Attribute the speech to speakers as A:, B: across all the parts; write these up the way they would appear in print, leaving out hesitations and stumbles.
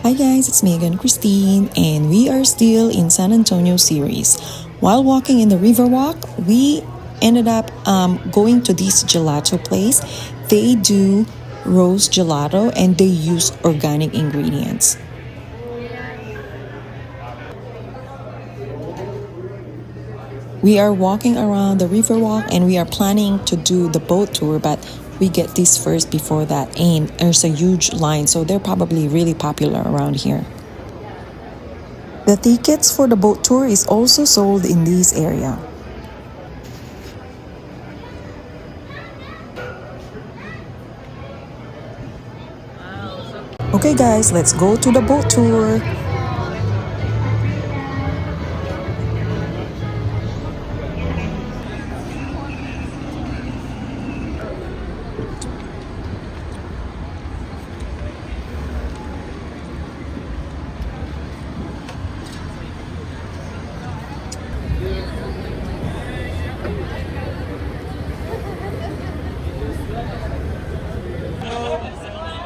A: Hi guys, it's Megan Christine, and we are still in San Antonio series. While walking in the Riverwalk, we ended up going to this gelato place. They do rose gelato and they use organic ingredients. We are walking around the Riverwalk and we are planning to do the boat tour, but we get this first before that, and there's a huge line, so they're probably really popular around here. The tickets for the boat tour is also sold in this area. Okay guys, let's go to the boat tour.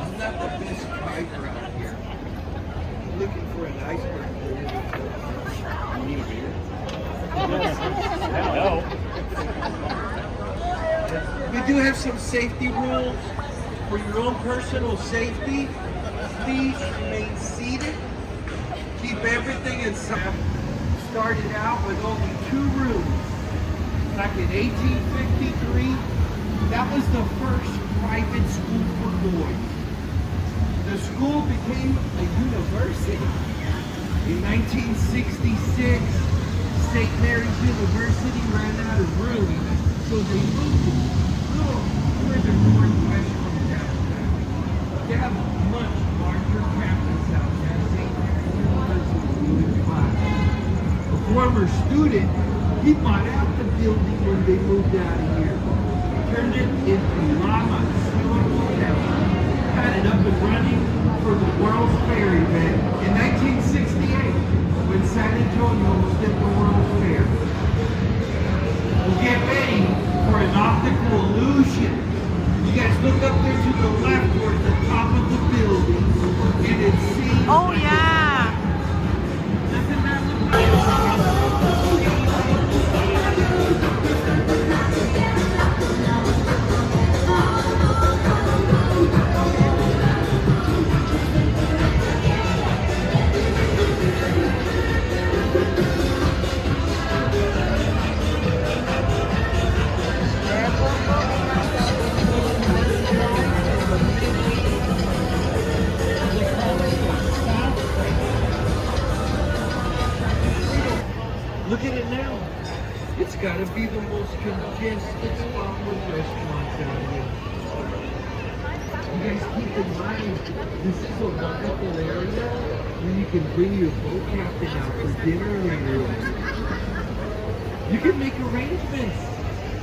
B: I'm not the best driver out here. I'm looking for an iceberg. You need a beer? We do have some safety rules for your own personal safety. Please remain seated. Keep everything inside. Started out with only 2 rooms. Back in 1853, that was the first private school for boys. The school became a university. In 1966, St. Mary's University ran out of room, so they moved a little further northwest from downtown. They have a much larger campus out there. St. Mary's University. A former student, he bought out the building when they moved out of here. Turned it into Llama Hotel. Had it up and running for the World's Fair event in 1968 when San Antonio hosted the World's Fair. Well, get ready for an optical illusion. You guys look up there to the left towards the top of the building and it seems
C: Oh yeah.
B: doesn't that look like look at it now. It's got to be the most congested spot with restaurants out here. You guys keep in mind, this is a wonderful area where you can bring your boat captain out for dinner later on. You can make arrangements.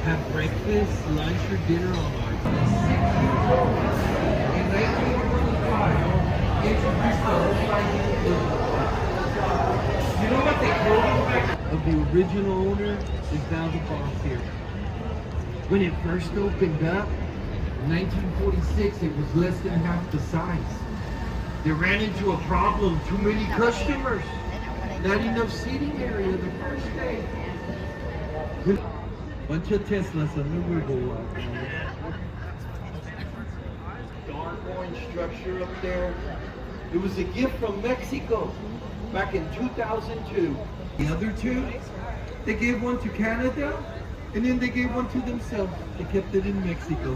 B: Have breakfast, lunch, or dinner on our 6 years old. In 1925, introduced the whole idea of you know what they call it? Of the original owner is now the boss here. When it first opened up, in 1946, it was less than half the size. They ran into a problem, too many customers. Not enough seating area the first day. Bunch of Teslas on the Riverwalk. Dark orange structure up there. It was a gift from Mexico back in 2002. The other 2, they gave one to Canada, and then they gave one to themselves. They kept it in Mexico.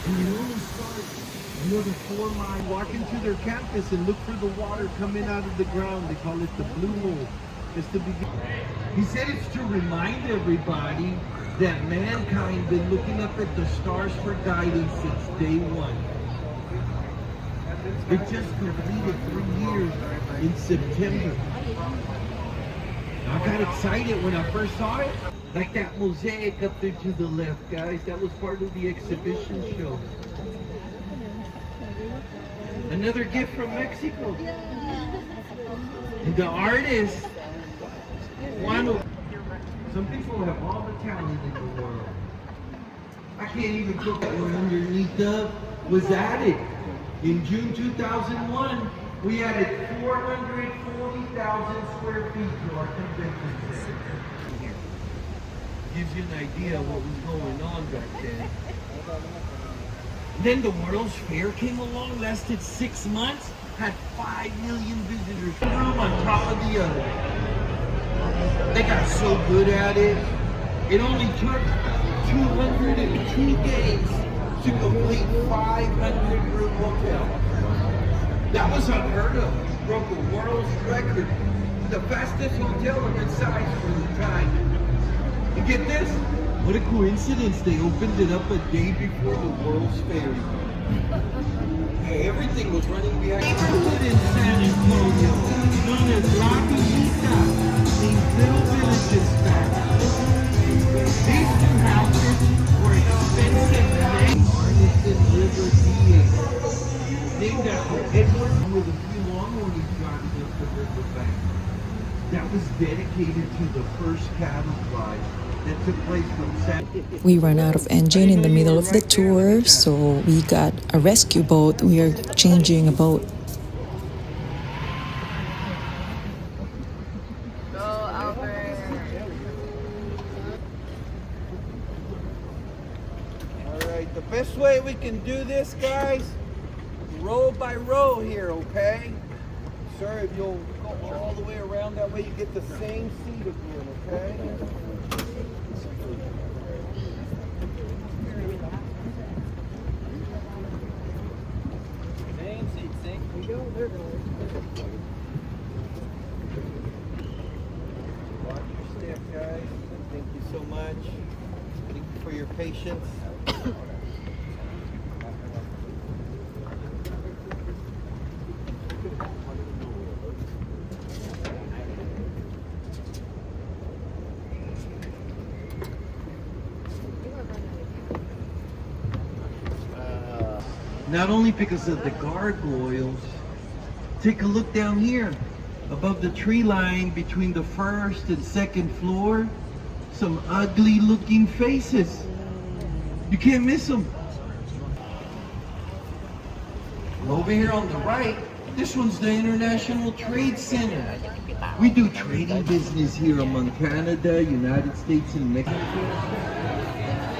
B: And you only start another 4 miles. Walk into their campus and look for the water coming out of the ground. They call it the blue hole. It's the beginning. He said it's to remind everybody that mankind been looking up at the stars for guidance since day one. It just completed 3 years in September. I got excited when I first saw it. Like that mosaic up there to the left, guys. That was part of the exhibition show. Another gift from Mexico. And the artist, some people have all the talent in the world. I can't even put that one underneath up. was added. In June 2001, we added 440,000 square feet to our convention center. Gives you an idea of what was going on back then. Then the World's Fair came along, lasted 6 months, had 5 million visitors. One room on top of the other. They got so good at it. It only took 202 days to complete 500-room hotel. That was unheard of. It broke a world's record. The fastest hotel of its size for the time. And get this, what a coincidence. They opened it up a day before the World's Fair. Hey, everything was running behind. Neighborhood in San Antonio, known as La Villita, means little villages back. These two houses were expensive names. Arneson River DA, named after Edward with a few long-running drives up the riverbank. That was dedicated to the first cattle drive that took place from San.
A: We ran out of engine in the middle of the tour, so we got a rescue boat. We are changing a boat.
B: Alright, the best way we can do this, guys, row by row here, okay? Sir, if you'll go all the way around, that way you get the same seat again, okay? Same seat, same. There you go, there goes. Watch your step, guys. Thank you so much. Thank you for your patience. Not only because of the gargoyles, take a look down here above the tree line between the first and second floor. Some ugly looking faces. You can't miss them. Over here on the right, this one's the International Trade Center. We do trading business here among Canada, United States, and Mexico.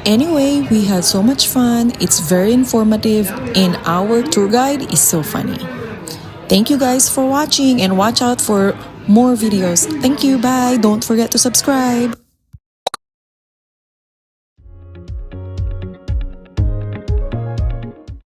A: Anyway, we had so much fun. It's very informative, and our tour guide is so funny. Thank you guys for watching, and watch out for more videos. Thank you. Bye. Don't forget to subscribe.